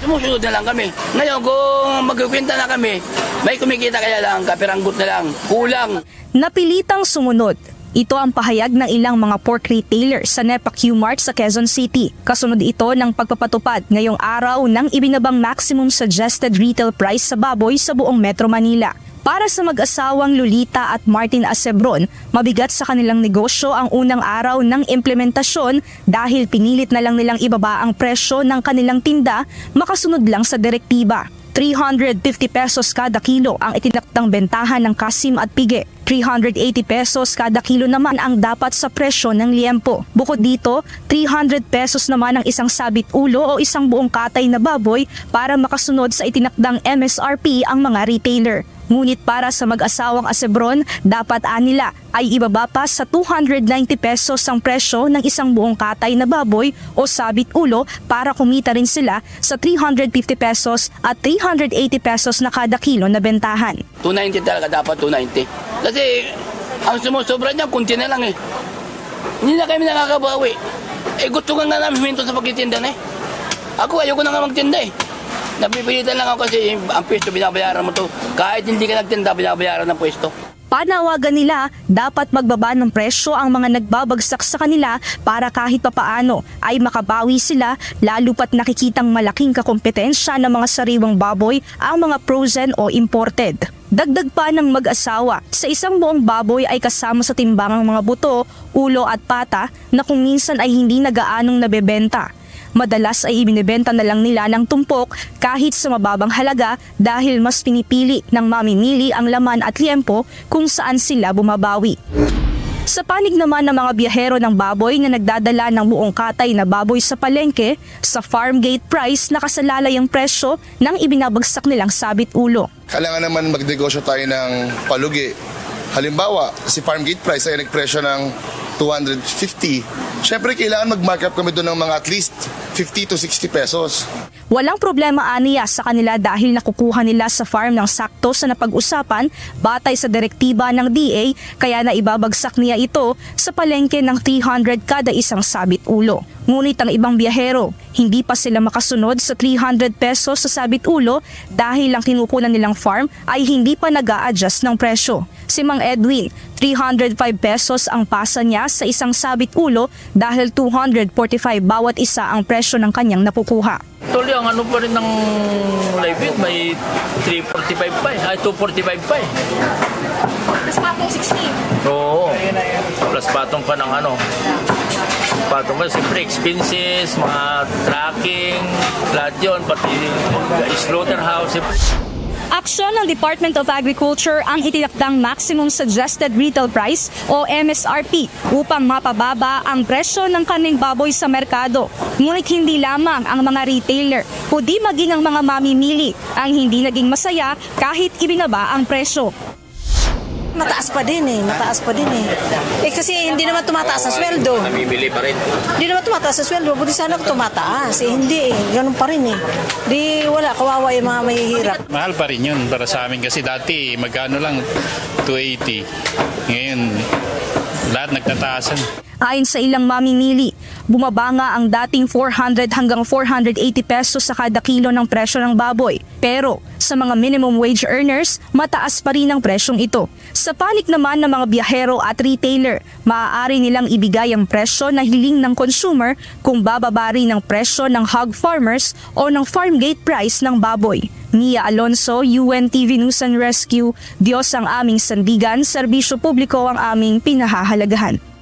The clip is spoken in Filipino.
Sumusunod na lang kami. Ngayon, kung magkukwenta na kami, may kumikita kaya lang, kapiranggot na lang, kulang. Napilitang sumunod. Ito ang pahayag ng ilang mga pork retailer sa NEPA Q-Mart sa Quezon City. Kasunod ito ng pagpapatupad ngayong araw ng ibinabang maximum suggested retail price sa baboy sa buong Metro Manila. Para sa mag-asawang Lolita at Martin Acebron, mabigat sa kanilang negosyo ang unang araw ng implementasyon dahil pinilit na lang nilang ibaba ang presyo ng kanilang tinda makasunod lang sa direktiba. 350 pesos kada kilo ang itinaktang bentahan ng kasim at pige. 380 pesos kada kilo naman ang dapat sa presyo ng liempo. Bukod dito, 300 pesos naman ang isang sabit ulo o isang buong katay na baboy para makasunod sa itinakdang MSRP ang mga retailer. Ngunit para sa mag-asawang Acebron, dapat anila ay ibaba pa sa 290 pesos ang presyo ng isang buong katay na baboy o sabit ulo para kumita rin sila sa 350 pesos at 380 pesos na kada kilo na bentahan. 290 talaga dapat, 290. Kasi ang sumusobra niya, kunti na lang eh. Hindi na kami nakakabawi. Gusto ka nga namin minto sa pagtitinda na eh. Ako ayoko na nga magtinda eh. Napipilitan lang ako kasi ang pwesto binabayaran mo to. Kahit hindi ka nagtinda, binabayaran ng pwesto. Panawagan nila, dapat magbaba ng presyo ang mga nagbabagsak sa kanila para kahit papaano ay makabawi sila, lalo pat nakikitang malaking kakompetensya ng mga sariwang baboy ang mga frozen o imported. Dagdag pa ng mag-asawa, sa isang buong baboy ay kasama sa timbangang mga buto, ulo at pata na kung minsan ay hindi na gaanong nabebenta. Madalas ay ibinebenta na lang nila ng tumpok kahit sa mababang halaga dahil mas pinipili ng mamimili ang laman at liempo kung saan sila bumabawi. Sa panig naman ng mga biyahero ng baboy na nagdadala ng buong katay na baboy sa palengke, sa farm gate price nakasalalay ang presyo ng ibinabagsak nilang sabit ulo. Kailangan naman magnegosyo tayo ng palugi. Halimbawa, si farm gate price ay nagpresyo ng 250. Siyempre, kailangan mag-markup kami doon ng mga at least 50 to 60 pesos. Walang problema aniya sa kanila dahil nakukuha nila sa farm ng sakto sa napag-usapan batay sa direktiba ng DA kaya naibabagsak niya ito sa palengke ng 300 kada isang sabit ulo. Ngunit ang ibang biyahero, hindi pa sila makasunod sa 300 pesos sa sabit ulo dahil ang kinukunan nilang farm ay hindi pa nag-a-adjust ng presyo. Si Mang Edwin, 305 pesos ang pasa niya sa isang sabit ulo dahil 245 bawat isa ang presyo ng kanyang napukuha. Tuloy ang ano pa rin ng live feed, may 345 pa eh, ay 245 pa eh. Plus patong 16? Oo, plus patong pa ng ano. Patong pa, siyempre expenses, mga tracking, lahat yun, pati slaughterhouse. Aksyon ng Department of Agriculture ang itinakdang maximum suggested retail price o MSRP upang mapababa ang presyo ng karneng baboy sa merkado. Ngunit hindi lamang ang mga retailer, kundi maging ang mga mamimili ang hindi naging masaya kahit ibinaba ang presyo. Mataas pa din eh. Kasi hindi naman tumataas ang sweldo. Namimili pa rin. Hindi naman tumataas ang sweldo. Buti sana tumataas. Hindi eh. Ganun pa rin eh. Di wala. Kawawa yung mga mahihirap. Mahal pa rin yun para sa amin kasi dati magkano lang 280. Ngayon lahat nagtataasan. Ayon sa ilang mamimili, bumaba nga ang dating 400 hanggang 480 pesos sa kada kilo ng presyo ng baboy. Pero sa mga minimum wage earners, mataas pa rin ang presyong ito. Sa panig naman ng mga biyahero at retailer, maaari nilang ibigay ang presyo na hiling ng consumer kung bababa rin ang presyo ng hog farmers o ng farm gate price ng baboy. Mia Alonso, UNTV News and Rescue, Diyos ang aming sandigan, serbisyo publiko ang aming pinahahalagahan.